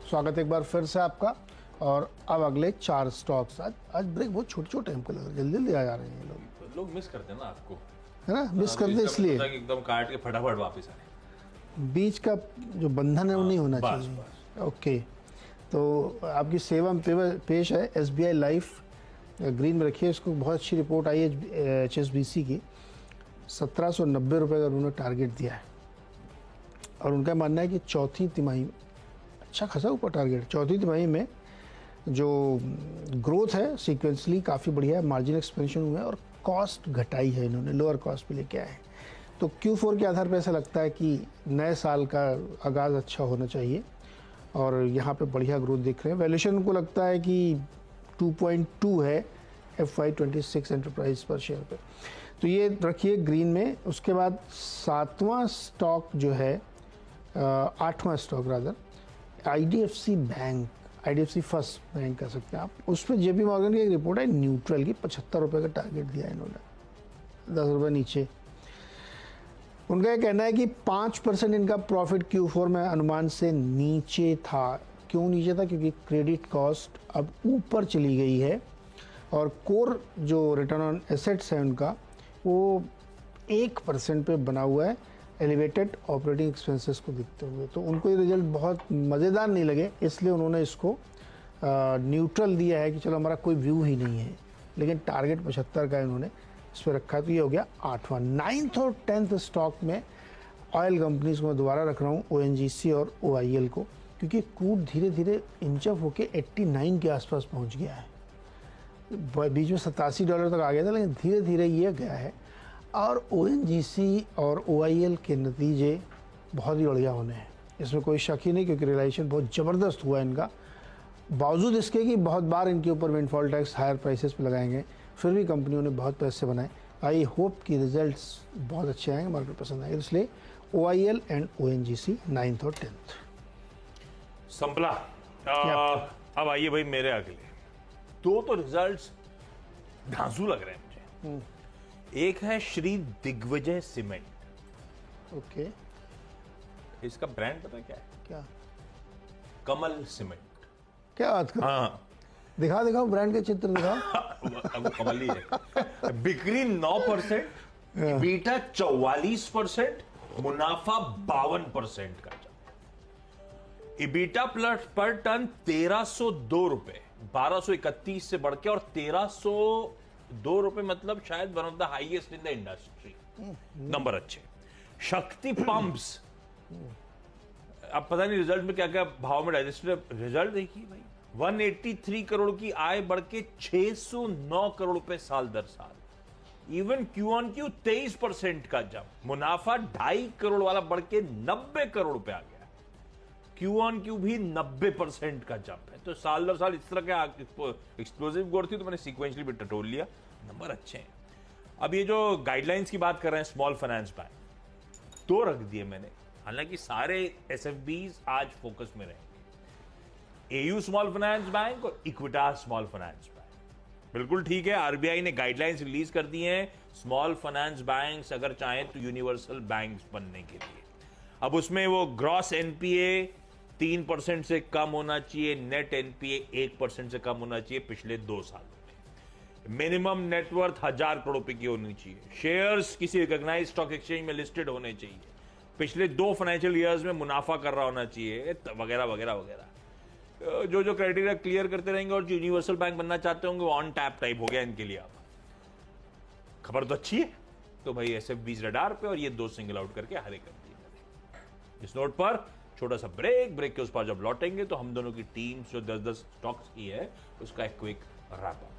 स्वागत एक बार फिर से आपका। और अब अगले 4 स्टॉक्स। आज ब्रेक बहुत छोटे छोटे हमको लग रहा है, जल्दी जल्दी आ जा रहे हैं लोग मिस करते हैं ना आपको, है ना, मिस करते इसलिए एकदम काट के फटाफट वापस आए। बीच का जो बंधन है वो नहीं होना चाहिए। ओके, तो आपकी सेवा में पेश है SBI लाइफ, ग्रीन में रखिए इसको। बहुत अच्छी रिपोर्ट आई है HSBC की, 1790 रुपये का उन्होंने टारगेट दिया है और उनका मानना है कि चौथी तिमाही में अच्छा खासा ऊपर टारगेट, चौथी तिमाही में जो ग्रोथ है सीक्वेंसली काफ़ी बढ़िया है, मार्जिन एक्सपेंशन हुआ है और कॉस्ट घटाई है इन्होंने, लोअर कॉस्ट पे लेके आए हैं। तो Q4 के आधार पर ऐसा लगता है कि नए साल का आगाज़ अच्छा होना चाहिए और यहाँ पे बढ़िया ग्रोथ दिख रहे हैं। वैल्यूएशन उनको लगता है कि 2.2 है FY26 एंटरप्राइज पर शेयर पे, तो ये रखिए ग्रीन में। उसके बाद 7वां स्टॉक जो है, 8वां stock rather, IDFC bank, IDFC first bank कह सकते हैं आप। उस पर JP मॉर्गन की एक रिपोर्ट है न्यूट्रल की, 75 रुपये का टारगेट दिया है इन्होंने, 10 रुपये नीचे। उनका ये कहना है कि 5% इनका प्रॉफिट Q4 में अनुमान से नीचे था। क्यों नीचे था? क्योंकि क्रेडिट कॉस्ट अब ऊपर चली गई है और कोर जो रिटर्न ऑन एसेट्स है उनका वो 1% पे बना हुआ है, एलिवेटेड ऑपरेटिंग एक्सपेंसेस को देखते हुए। तो उनको ये रिजल्ट बहुत मज़ेदार नहीं लगे, इसलिए उन्होंने इसको न्यूट्रल दिया है कि चलो हमारा कोई व्यू ही नहीं है, लेकिन टारगेट 75 का इन्होंने इस पर रखा है। तो ये हो गया 8वां। 9th और 10th स्टॉक में ऑयल कंपनीज को मैं दोबारा रख रहा हूँ, ONGC और OIL को, क्योंकि क्रूड धीरे धीरे इंचअप होके 89 के आसपास पहुँच गया है। बीच में $87 तक आ गया था, लेकिन धीरे धीरे ये गया है और ONGC और OIL के नतीजे बहुत ही बढ़िया होने हैं, इसमें कोई शक ही नहीं, क्योंकि रियलाइजेशन बहुत ज़बरदस्त हुआ है इनका, बावजूद इसके कि बहुत बार इनके ऊपर विंडफॉल टैक्स हायर प्राइसेस पे लगाएंगे, फिर भी कंपनियों ने बहुत पैसे बनाए। आई होप कि रिजल्ट्स बहुत अच्छे आएंगे, मार्केट पसंद आएंगे, इसलिए OIL एंड ONGC 9th और 10th। संपला। अब आइए भाई मेरे अगले दो, तो रिजल्ट्स धांसू लग रहे हैं मुझे। एक है श्री दिग्विजय सीमेंट। ओके, इसका ब्रांड पता क्या है? क्या? कमल सीमेंट। क्या बात कर? हाँ, दिखाओ ब्रांड के चित्र दिखाओ। अब वो कमल ही है। बिक्री 9%, बीटा 44%, मुनाफा 52% का। इबीटा प्लस पर टन 1302 रुपए, 1231 से बढ़ के, और 1302 रुपए मतलब शायद one of the highest in the industry. Number अच्छे। शक्ति पंप्स, अब पता नहीं रिजल्ट में क्या क्या भाव में डाइजेस्टेड, रिजल्ट देखिए भाई, 183 करोड़ की आय बढ़ के 609 करोड़ रुपए साल दर साल। इवन Q-on-Q 23% का जंप, मुनाफा 2.5 करोड़ वाला बढ़ के 90 करोड़ रुपए आ गया। Q-on-Q भी 90% का जंप है। तो साल दर साल इस तरह का एक्सप्लोसिव ग्रोथ थी, तो मैंने सीक्वेंशियली भी टटोल लिया, नंबर अच्छे हैं। अब ये जो गाइडलाइंस की बात कर रहे हैं, स्मॉल फाइनेंस बैंक, 2 रख दिए मैंने, हालांकि सारे SFBs आज फोकस में रहेंगे। AU स्मॉल फाइनेंस बैंक और इक्विटास स्मॉल फाइनेंस बैंक। बिल्कुल ठीक है, RBI ने गाइडलाइंस रिलीज कर दी हैं स्मॉल फाइनेंस बैंक्स अगर चाहें तो यूनिवर्सल बैंक्स बनने के लिए। अब उसमें वो ग्रॉस NPA 3% से कम होना चाहिए, नेट NPA 1% से कम होना चाहिए पिछले 2 सालों में, मिनिमम नेटवर्थ 1000 करोड़ रुपए की होनी चाहिए, शेयर्स किसी रिकॉग्नाइज्ड स्टॉक एक्सचेंज में लिस्टेड होने चाहिए, पिछले 2 फाइनेंशियल ईयर्स में मुनाफा कर रहा होना चाहिए, वगैरह वगैरह वगैरह। जो क्राइटेरिया क्लियर करते रहेंगे और जो यूनिवर्सल बैंक बनना चाहते होंगे वो ऑन टैप टाइप हो गया इनके लिए। अब खबर तो अच्छी है, तो भाई SFBs रडार पे, और ये 2 सिंगल आउट करके हरे कर दिए। इस नोट पर छोटा सा ब्रेक के उस पर जब लौटेंगे तो हम दोनों की टीम जो 10-10 स्टॉक्स की है उसका एक क्विक रैप अप।